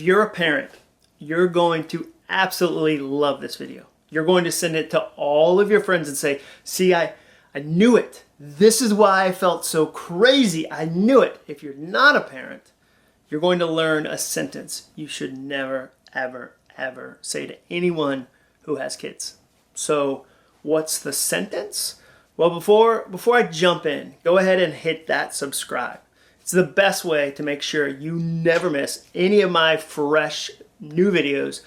you're a parent, you're going to absolutely love this video. You're going to send it to all of your friends and say, see, I knew it. This is why I felt so crazy. I knew it. If you're not a parent, you're going to learn a sentence you should never, ever, ever say to anyone who has kids. So what's the sentence? Well, before I jump in, go ahead and hit that subscribe. It's the best way to make sure you never miss any of my fresh new videos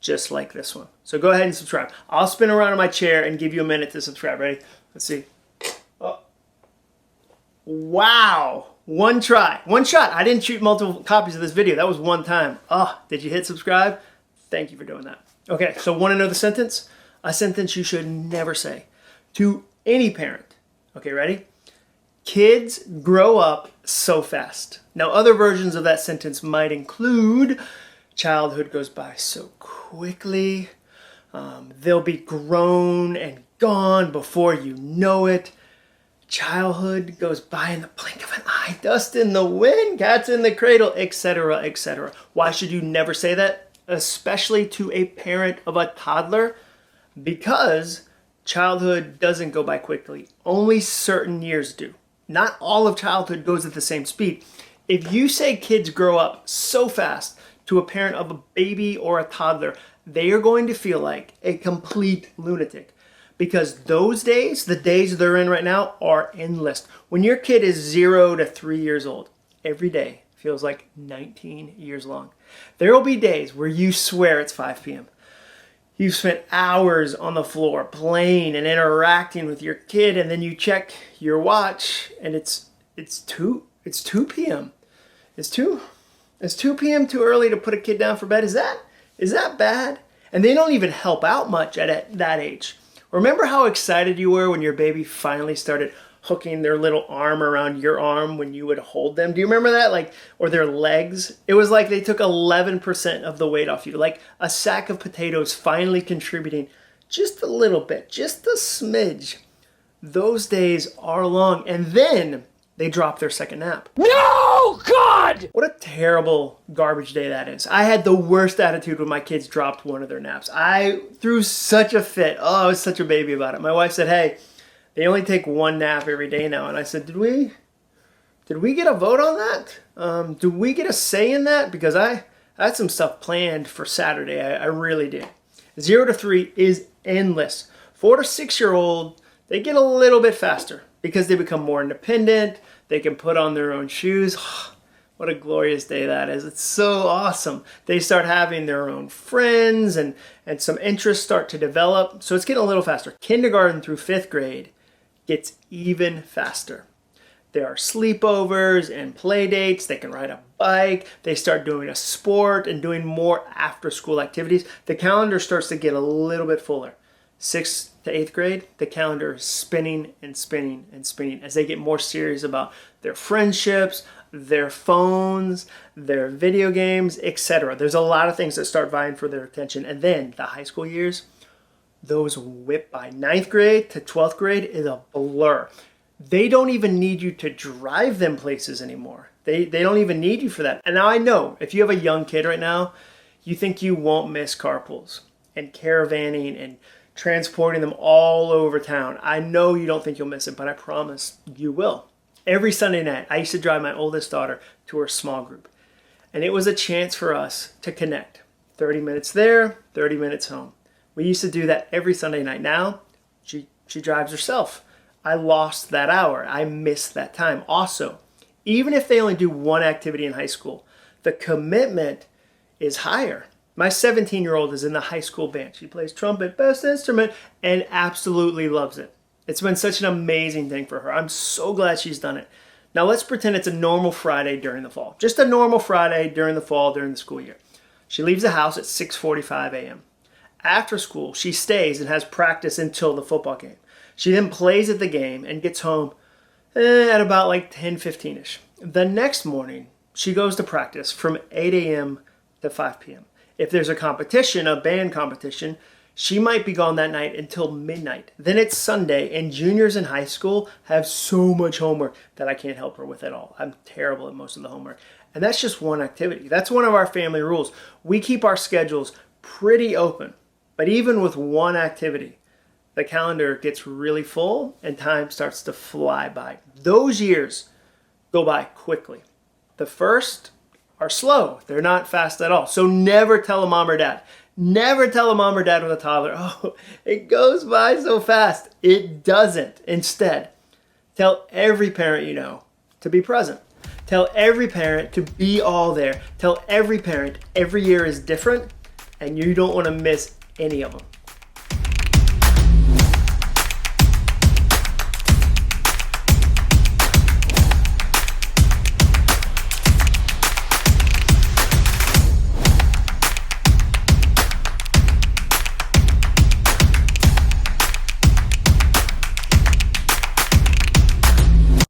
just like this one. So go ahead and subscribe. I'll spin around in my chair and give you a minute to subscribe. Ready? Let's see. Oh. Wow. One try. One shot. I didn't shoot multiple copies of this video. That was one time. Oh, did you hit subscribe? Thank you for doing that. Okay, so want to know the sentence? A sentence you should never say to any parent. Okay, ready? Kids grow up so fast. Now, other versions of that sentence might include childhood goes by so quickly. They'll be grown and gone before you know it. Childhood goes by in the blink of an eye. Dust in the wind, cats in the cradle, etc., etc. Why should you never say that? Especially to a parent of a toddler? Because childhood doesn't go by quickly. Only certain years do. Not all of childhood goes at the same speed. If you say kids grow up so fast to a parent of a baby or a toddler, they are going to feel like a complete lunatic. Because those days, the days they're in right now, are endless. When your kid is 0 to 3 years old, every day feels like 19 years long. There will be days where you swear it's 5 p.m. You've spent hours on the floor playing and interacting with your kid, and then you check your watch and it's 2 p.m. It's 2 p.m. too early to put a kid down for bed. Is that bad? And they don't even help out much at that age. Remember how excited you were when your baby finally started hooking their little arm around your arm when you would hold them? Do you remember that? Or their legs? It was like they took 11% of the weight off you. Like a sack of potatoes finally contributing just a little bit, just a smidge. Those days are long. And then they drop their second nap. No, God! What a terrible garbage day that is. I had the worst attitude when my kids dropped one of their naps. I threw such a fit. Oh, I was such a baby about it. My wife said, hey, they only take one nap every day now. And I said, did we get a vote on that? Do we get a say in that? Because I had some stuff planned for Saturday. I really did. 0 to 3 is endless. 4 to 6-year-old, they get a little bit faster because they become more independent. They can put on their own shoes. What a glorious day that is. It's so awesome. They start having their own friends and some interests start to develop. So it's getting a little faster. Kindergarten through 5th grade gets even faster. There are sleepovers and play dates. They can ride a bike. They start doing a sport and doing more after-school activities. The calendar starts to get a little bit fuller. 6th to 8th grade, the calendar is spinning and spinning and spinning as they get more serious about their friendships, their phones, their video games, etc. There's a lot of things that start vying for their attention. And then the high school years, those whip by. 9th grade to 12th grade is a blur. They don't even need you to drive them places anymore. They don't even need you for that. And now I know, if you have a young kid right now, you think you won't miss carpools and caravanning and transporting them all over town. I know you don't think you'll miss it, but I promise you will. Every Sunday night, I used to drive my oldest daughter to her small group. And it was a chance for us to connect. 30 minutes there, 30 minutes home. We used to do that every Sunday night. Now, she drives herself. I lost that hour. I missed that time. Also, even if they only do one activity in high school, the commitment is higher. My 17-year-old is in the high school band. She plays trumpet, best instrument, and absolutely loves it. It's been such an amazing thing for her. I'm so glad she's done it. Now let's pretend it's a normal Friday during the fall. Just a normal Friday during the fall, during the school year. She leaves the house at 6:45 a.m. After school, she stays and has practice until the football game. She then plays at the game and gets home at about like 10:15ish. The next morning, she goes to practice from 8 a.m. to 5 p.m. If there's a competition, a band competition, she might be gone that night until midnight. Then it's Sunday, and juniors in high school have so much homework that I can't help her with at all. I'm terrible at most of the homework. And that's just one activity. That's one of our family rules. We keep our schedules pretty open, but even with one activity, the calendar gets really full and time starts to fly by. Those years go by quickly. The first are slow. They're not fast at all. So never tell a mom or dad. Never tell a mom or dad with a toddler, oh, it goes by so fast. It doesn't. Instead, tell every parent you know to be present. Tell every parent to be all there. Tell every parent every year is different and you don't want to miss any of them.